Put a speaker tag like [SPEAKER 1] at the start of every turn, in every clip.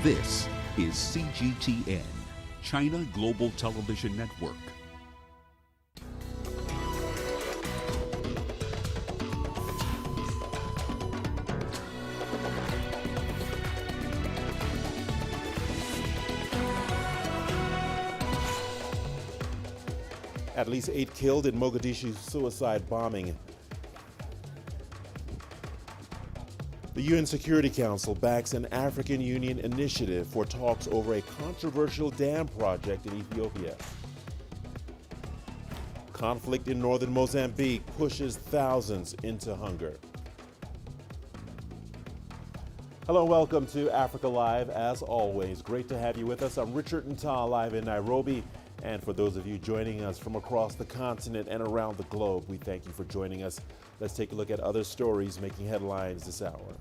[SPEAKER 1] This is CGTN, China Global Television Network.
[SPEAKER 2] At least 8 killed in Mogadishu's suicide bombing. The UN Security Council backs an African Union initiative for talks over a controversial dam project in Ethiopia. Conflict in northern Mozambique pushes thousands into hunger. Hello and welcome to Africa Live. As always, great to have you with us. I'm Richard Nta, live in Nairobi. And for those of you joining us from across the continent and around the globe, we thank you for joining us. Let's take a look at other stories making headlines this hour.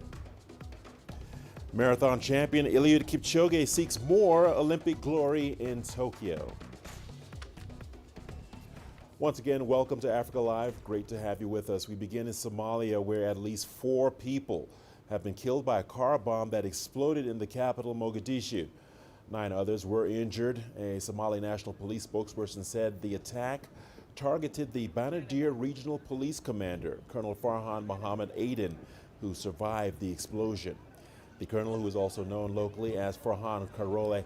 [SPEAKER 2] Marathon champion Eliud Kipchoge seeks more Olympic glory in Tokyo. Once again, welcome to Africa Live. Great to have you with us. We begin in Somalia, where at least 4 people have been killed by a car bomb that exploded in the capital, Mogadishu. 9 others were injured. A Somali National Police spokesperson said the attack targeted the Banadire Regional Police Commander, Colonel Farhan Mohammed Aden, who survived the explosion. The colonel, who is also known locally as Farhan Karole,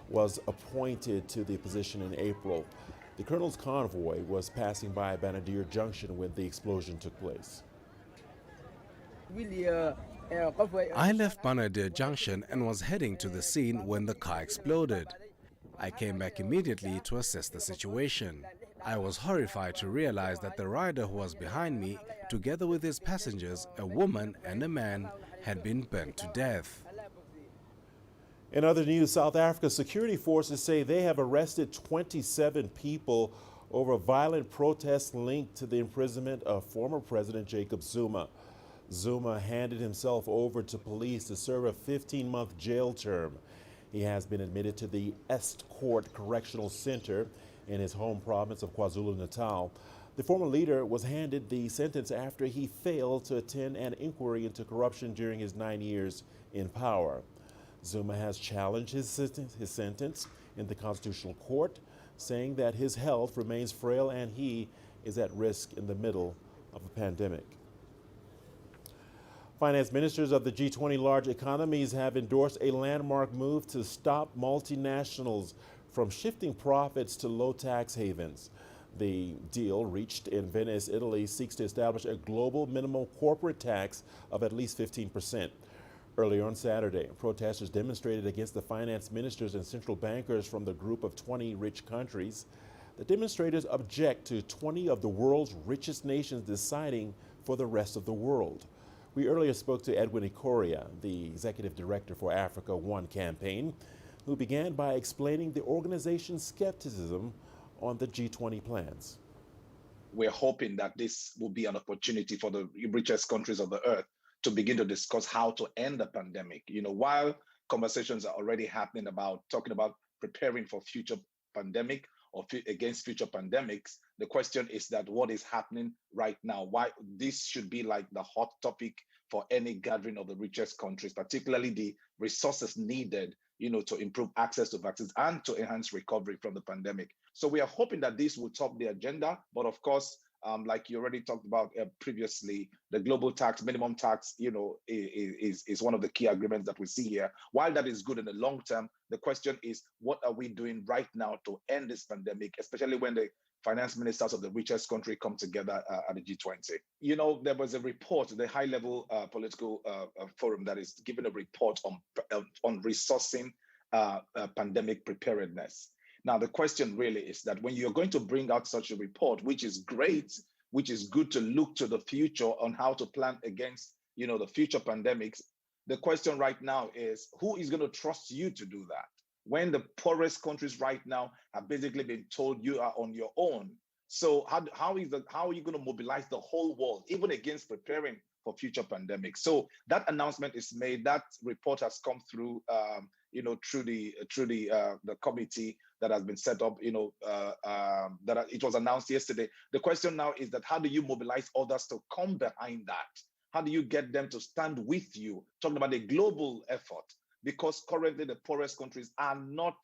[SPEAKER 2] was appointed to the position in April. The colonel's convoy was passing by Banadire Junction when the explosion took place.
[SPEAKER 3] I left Banadire Junction and was heading to the scene when the car exploded. I came back immediately to assess the situation. I was horrified to realize that the rider who was behind me, together with his passengers, a woman and a man, had been burnt to death.
[SPEAKER 2] In other news, South Africa's security forces say they have arrested 27 people over violent protests linked to the imprisonment of former President Jacob Zuma. Zuma handed himself over to police to serve a 15-month jail term. He has been admitted to the Estcourt Correctional Center in his home province of KwaZulu-Natal. The former leader was handed the sentence after he failed to attend an inquiry into corruption during his 9 years in power. Zuma has challenged his sentence in the Constitutional Court, saying that his health remains frail and he is at risk in the middle of a pandemic. Finance ministers of the G20 large economies have endorsed a landmark move to stop multinationals from shifting profits to low tax havens. The deal, reached in Venice, Italy, seeks to establish a global minimum corporate tax of at least 15%. Earlier on Saturday, protesters demonstrated against the finance ministers and central bankers from the group of 20 rich countries. The demonstrators object to 20 of the world's richest nations deciding for the rest of the world. We earlier spoke to Edwin Ikoria, the executive director for Africa One campaign, who began by explaining the organization's skepticism on the G20 plans.
[SPEAKER 4] We're hoping that this will be an opportunity for the richest countries of the earth to begin to discuss how to end the pandemic. You know, while conversations are already happening about talking about preparing for future pandemic or against future pandemics, the question is that what is happening right now? Why this should be like the hot topic for any gathering of the richest countries, particularly the resources needed, you know, to improve access to vaccines and to enhance recovery from the pandemic. So we are hoping that this will top the agenda, but of course, like you already talked about previously, the global tax, minimum tax, you know, is one of the key agreements that we see here. While that is good in the long term, the question is, what are we doing right now to end this pandemic, especially when the finance ministers of the richest country come together at the G20. You know, there was a report, the high-level political forum that is giving a report on resourcing pandemic preparedness. Now, the question really is that when you're going to bring out such a report, which is great, which is good to look to the future on how to plan against, you know, the future pandemics, the question right now is, who is going to trust you to do that? When the poorest countries right now have basically been told you are on your own. So how are you going to mobilize the whole world, even against preparing for future pandemics? So that announcement is made. That report has come through, through the committee that has been set up. It was announced yesterday. The question now is that how do you mobilize others to come behind that? How do you get them to stand with you? Talking about a global effort. because currently the poorest countries are not,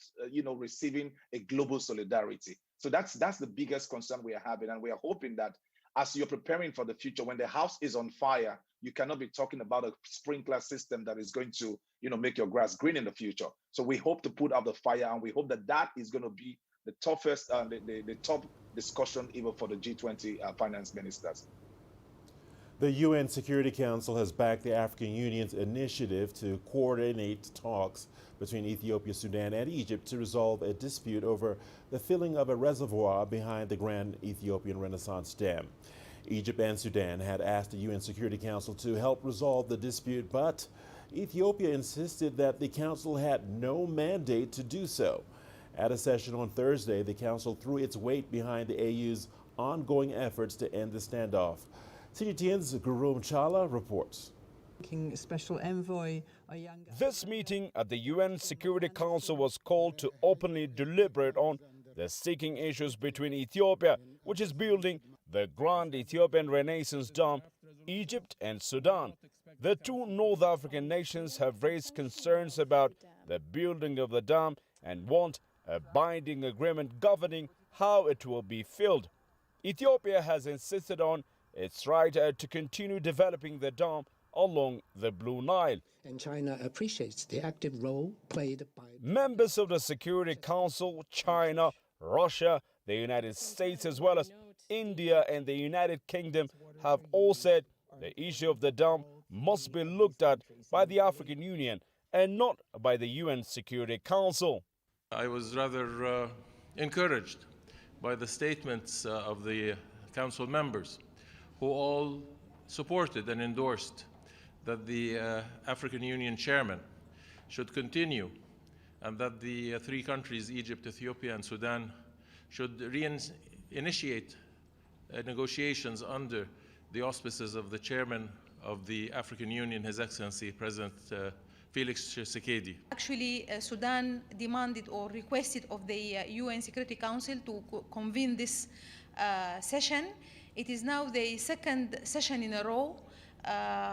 [SPEAKER 4] receiving a global solidarity. So that's the biggest concern we are having, and we are hoping that as you're preparing for the future, when the house is on fire, you cannot be talking about a sprinkler system that is going to, make your grass green in the future. So we hope to put out the fire, and we hope that that is going to be the toughest, the top discussion even for the G20 finance ministers.
[SPEAKER 2] The UN Security Council has backed the African Union's initiative to coordinate talks between Ethiopia, Sudan, and Egypt to resolve a dispute over the filling of a reservoir behind the Grand Ethiopian Renaissance Dam. Egypt and Sudan had asked the UN Security Council to help resolve the dispute, but Ethiopia insisted that the council had no mandate to do so. At a session on Thursday, the council threw its weight behind the AU's ongoing efforts to end the standoff. CGTN's Guru Chala reports.
[SPEAKER 5] Special Envoy
[SPEAKER 6] This meeting at the UN Security Council was called to openly deliberate on the sticking issues between Ethiopia, which is building the Grand Ethiopian Renaissance Dam, Egypt and Sudan. The two North African nations have raised concerns about the building of the dam and want a binding agreement governing how it will be filled. Ethiopia has insisted on its right to continue developing the dam along the Blue Nile.
[SPEAKER 5] and China appreciates the active role played by
[SPEAKER 6] Members of the Security Council, China, Russia, the United States, as well as India and the United Kingdom have all said the issue of the dam must be looked at by the African Union and not by the UN Security Council.
[SPEAKER 7] I was rather encouraged by the statements of the Council members, who all supported and endorsed that the African Union chairman should continue and that the three countries, Egypt, Ethiopia, and Sudan, should initiate negotiations under the auspices of the chairman of the African Union, His Excellency President Felix Tshisekedi.
[SPEAKER 8] Actually, Sudan demanded or requested of the UN Security Council to convene this session. It is now the second session in a row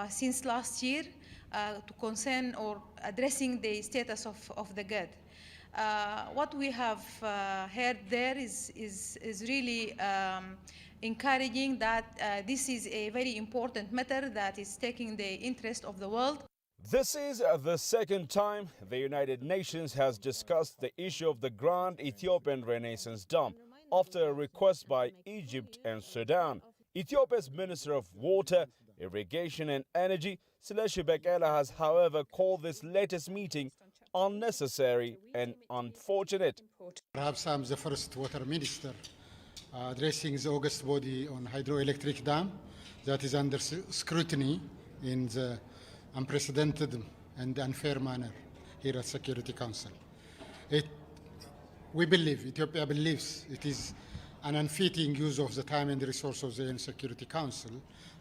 [SPEAKER 8] since last year to concern or addressing the status of the GAD. What we have heard there is really encouraging that this is a very important matter that is taking the interest of the world.
[SPEAKER 6] This is the second time the United Nations has discussed the issue of the Grand Ethiopian Renaissance Dam after a request by Egypt and Sudan. Ethiopia's Minister of Water, Irrigation and Energy, Seleshe Bekele, has however called this latest meeting unnecessary and unfortunate.
[SPEAKER 9] Perhaps I'm the first water minister addressing the August body on hydroelectric dam that is under scrutiny in the unprecedented and unfair manner here at Security Council. We believe, Ethiopia believes, it is an unfitting use of the time and the resources of the UN Security Council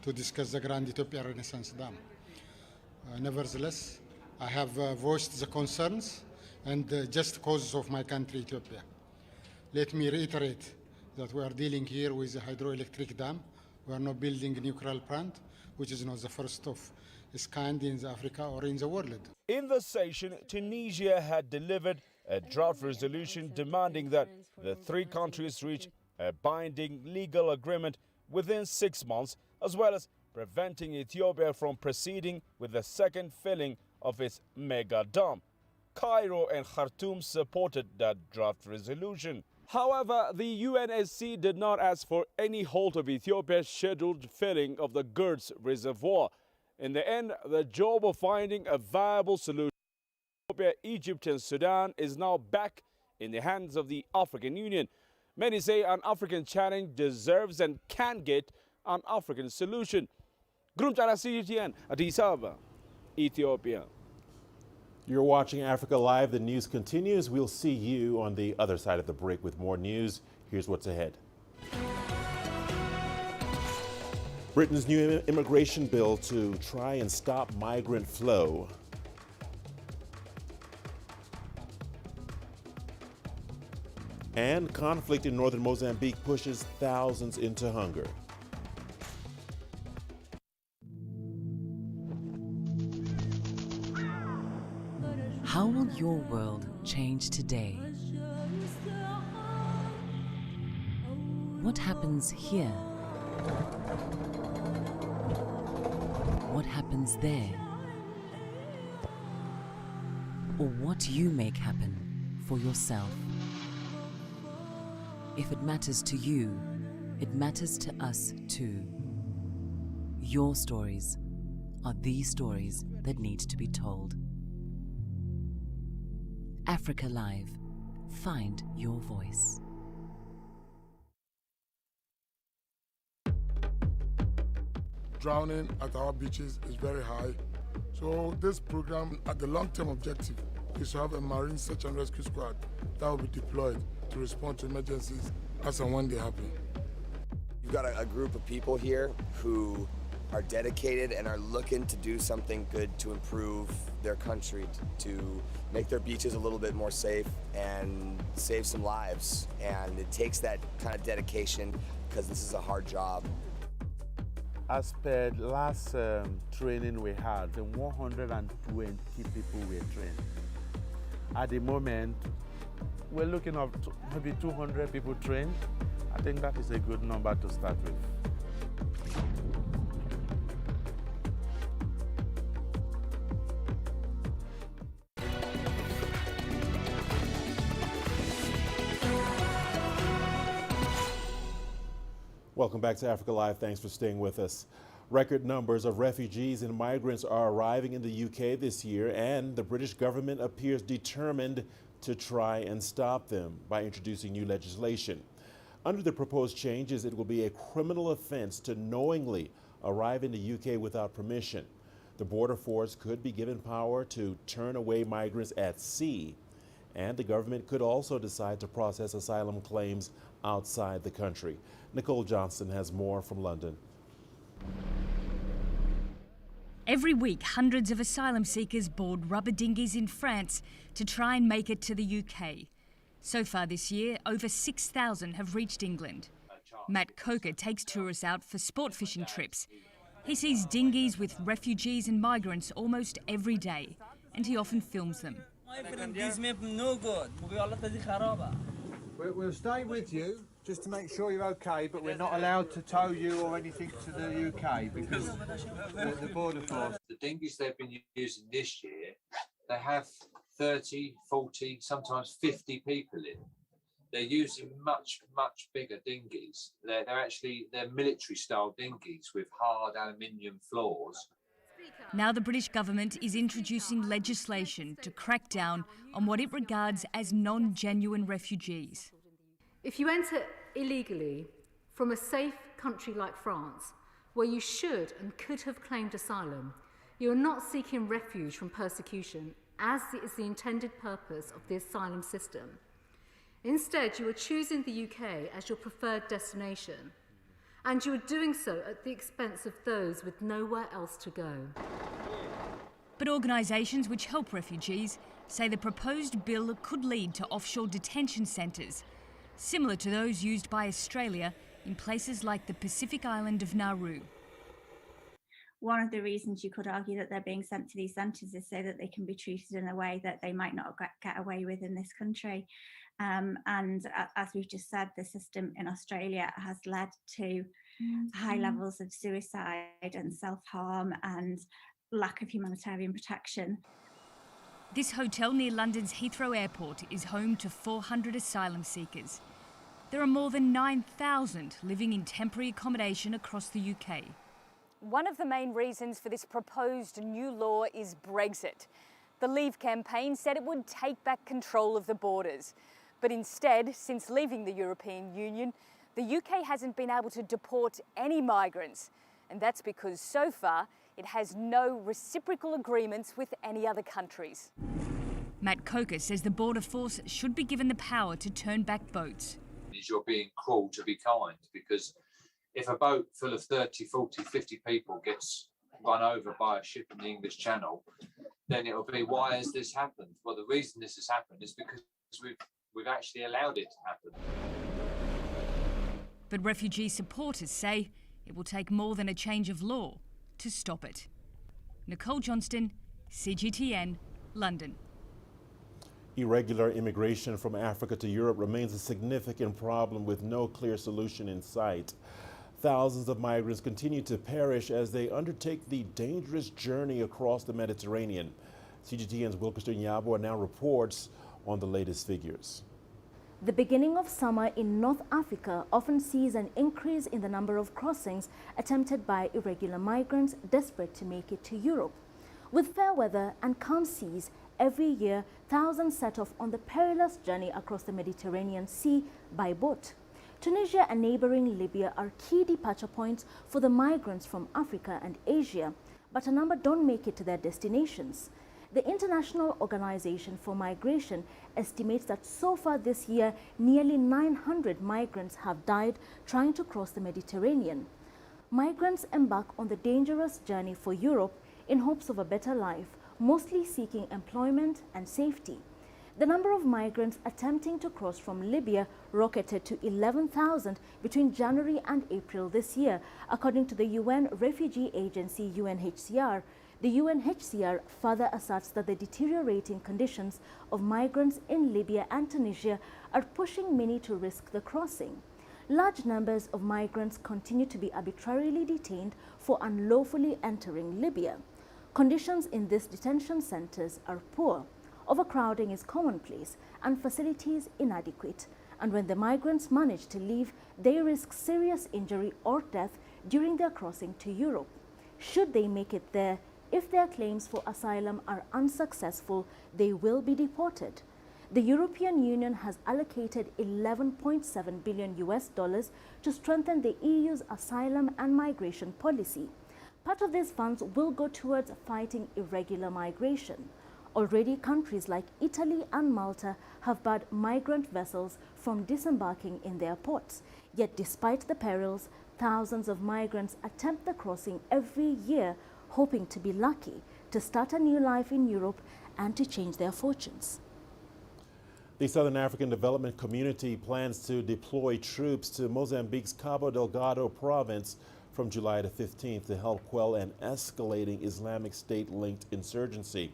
[SPEAKER 9] to discuss the Grand Ethiopia Renaissance Dam. Nevertheless, I have voiced the concerns and the just causes of my country, Ethiopia. Let me reiterate that we are dealing here with a hydroelectric dam. We are not building a nuclear plant, which is not the first of its kind in Africa or in the world.
[SPEAKER 6] In the session, Tunisia had delivered a draft resolution demanding that the three countries reach a binding legal agreement within 6 months, as well as preventing Ethiopia from proceeding with the second filling of its mega dam. Cairo and Khartoum supported that draft resolution. However, the UNSC did not ask for any halt of Ethiopia's scheduled filling of the Gerd's reservoir. In the end, the job of finding a viable solution for Ethiopia, Egypt and Sudan is now back in the hands of the African Union. Many say an African challenge deserves and can get an African solution. Guru Nta, CGTN, Addis Ababa, Ethiopia.
[SPEAKER 2] You're watching Africa Live. The news continues. We'll see you on the other side of the break with more news. Here's what's ahead. Britain's new immigration bill to try and stop migrant flow. And conflict in northern Mozambique pushes thousands into hunger.
[SPEAKER 10] your world change today? What happens here? What happens there? Or what you make happen for yourself? If it matters to you, it matters to us too. Your stories are the stories that need to be told. Africa Live. Find your voice.
[SPEAKER 11] Drowning at our beaches is very high. So this program, at the long-term objective, is to have a marine search and rescue squad that will be deployed to respond to emergencies as and when they happen.
[SPEAKER 12] You've got a group of people here who are dedicated and are looking to do something good to improve their country, to make their beaches a little bit more safe and save some lives. And it takes that kind of dedication because this is a hard job.
[SPEAKER 2] As per last training we had, the 120 people were trained. At the moment, we're looking at maybe 200 people trained. I think that is a good number to start with. Welcome back to Africa Live. Thanks for staying with us. Record numbers of refugees and migrants are arriving in the UK this year, and the British government appears determined to try and stop them by introducing new legislation. Under the proposed changes, it will be a criminal offense to knowingly arrive in the UK without permission. The border force could be given power to turn away migrants at sea, and the government could also decide to process asylum claims outside the country. Nicole Johnston has more from London.
[SPEAKER 13] Every week, hundreds of asylum seekers board rubber dinghies in France to try and make it to the UK. So far this year, over 6,000 have reached England. Matt Coker takes tourists out for sport fishing trips. He sees dinghies with refugees and migrants almost every day, and he often films them.
[SPEAKER 14] We'll stay with you just to make sure you're okay, but we're not allowed to tow you or anything to the UK because the border force.
[SPEAKER 15] The dinghies they've been using this year, they have 30, 40, sometimes 50 people in. They're using much bigger dinghies. They're military-style dinghies with hard aluminium floors.
[SPEAKER 13] Now the British government is introducing legislation to crack down on what it regards as non-genuine refugees.
[SPEAKER 16] If you enter illegally from a safe country like France, where you should and could have claimed asylum, you are not seeking refuge from persecution, as is the intended purpose of the asylum system. Instead, you are choosing the UK as your preferred destination, and you are doing so at the expense of those with nowhere else to go.
[SPEAKER 13] But organisations which help refugees say the proposed bill could lead to offshore detention centres, similar to those used by Australia in places like the Pacific island of Nauru.
[SPEAKER 17] One of the reasons you could argue that they're being sent to these centres is so that they can be treated in a way that they might not get away with in this country. And as we've just said, the system in Australia has led to high levels of suicide and self-harm and lack of humanitarian protection.
[SPEAKER 13] This hotel near London's Heathrow Airport is home to 400 asylum seekers. There are more than 9,000 living in temporary accommodation across the UK.
[SPEAKER 18] One of the main reasons for this proposed new law is Brexit. The Leave campaign said it would take back control of the borders. But instead, since leaving the European Union, the UK hasn't been able to deport any migrants. And that's because so far, it has no reciprocal agreements with any other countries.
[SPEAKER 13] Matt Coker says the border force should be given the power to turn back boats.
[SPEAKER 15] You're being cruel to be kind, because if a boat full of 30, 40, 50 people gets run over by a ship in the English Channel, then it'll be, why has this happened? Well, the reason this has happened is because we've actually allowed it to happen.
[SPEAKER 13] But refugee supporters say it will take more than a change of law to stop it. Nicole Johnston, CGTN, London.
[SPEAKER 2] Irregular immigration from Africa to Europe remains a significant problem with no clear solution in sight. Thousands of migrants continue to perish as they undertake the dangerous journey across the Mediterranean. CGTN's Richard Nta now reports on the latest figures.
[SPEAKER 19] The beginning of summer in North Africa often sees an increase in the number of crossings attempted by irregular migrants desperate to make it to Europe. With fair weather and calm seas, every year thousands set off on the perilous journey across the Mediterranean Sea by boat. Tunisia and neighboring Libya are key departure points for the migrants from Africa and Asia, but a number don't make it to their destinations. The International Organization for Migration estimates that so far this year, nearly 900 migrants have died trying to cross the Mediterranean. Migrants embark on the dangerous journey for Europe in hopes of a better life, mostly seeking employment and safety. The number of migrants attempting to cross from Libya rocketed to 11,000 between January and April this year, according to the UN refugee agency UNHCR. The UNHCR further asserts that the deteriorating conditions of migrants in Libya and Tunisia are pushing many to risk the crossing. Large numbers of migrants continue to be arbitrarily detained for unlawfully entering Libya. Conditions in these detention centers are poor. Overcrowding is commonplace and facilities inadequate. And when the migrants manage to leave, they risk serious injury or death during their crossing to Europe. Should they make it there, if their claims for asylum are unsuccessful, they will be deported. The European Union has allocated $11.7 billion to strengthen the EU's asylum and migration policy. Part of these funds will go towards fighting irregular migration. Already, countries like Italy and Malta have barred migrant vessels from disembarking in their ports. Yet despite the perils, thousands of migrants attempt the crossing every year, hoping to be lucky to start a new life in Europe and to change their fortunes.
[SPEAKER 2] The Southern African Development Community plans to deploy troops to Mozambique's Cabo Delgado province from July the 15th to help quell an escalating Islamic State-linked insurgency.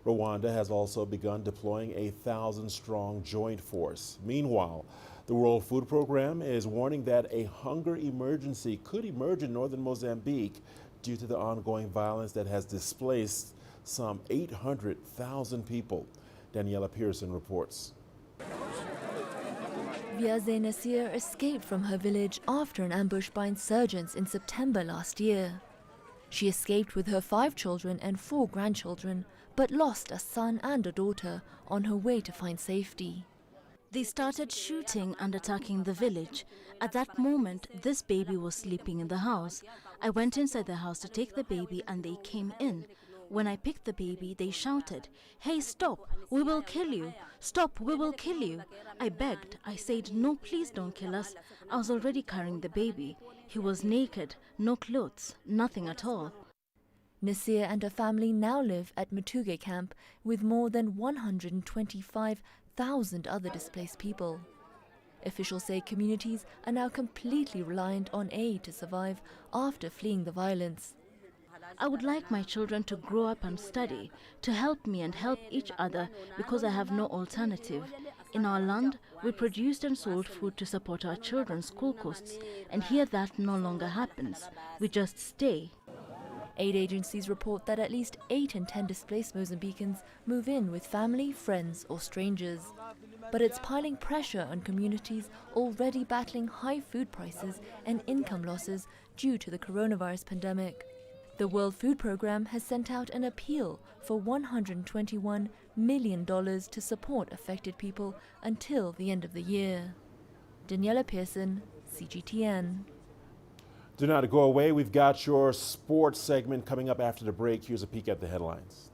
[SPEAKER 2] Rwanda has also begun deploying a 1,000-strong joint force. Meanwhile, the World Food Program is warning that a hunger emergency could emerge in northern Mozambique due to the ongoing violence that has displaced some 800,000 people. Daniela Pearson reports.
[SPEAKER 20] Viaze Nasir escaped from her village after an ambush by insurgents in September last year. She escaped with her 5 children and 4 grandchildren, but lost a son and a daughter on her way to find safety.
[SPEAKER 19] They started shooting and attacking the village. At that moment, this baby was sleeping in the house. I went inside the house to take the baby and they came in. When I picked the baby, they shouted, "Hey, stop, we will kill you. Stop, we will kill you." I begged. I said, "No, please don't kill us." I was already carrying the baby. He was naked, no clothes, nothing at all.
[SPEAKER 20] Nasir and her family now live at Matuge camp with more than 125,000 other displaced people. Officials say communities are now completely reliant on aid to survive after fleeing the violence.
[SPEAKER 19] I would like my children to grow up and study, to help me and help each other because I have no alternative. In our land, we produced and sold food to support our children's school costs, and here that no longer happens. We just stay.
[SPEAKER 20] Aid agencies report that at least 8 in 10 displaced Mozambicans move in with family, friends or strangers. But it's piling pressure on communities already battling high food prices and income losses due to the coronavirus pandemic. The World Food Program has sent out an appeal for $121 million to support affected people until the end of the year. Daniela Pearson, CGTN.
[SPEAKER 2] Do not go away. We've got your sports segment coming up after the break. Here's a peek at the headlines.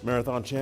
[SPEAKER 2] Marathon champion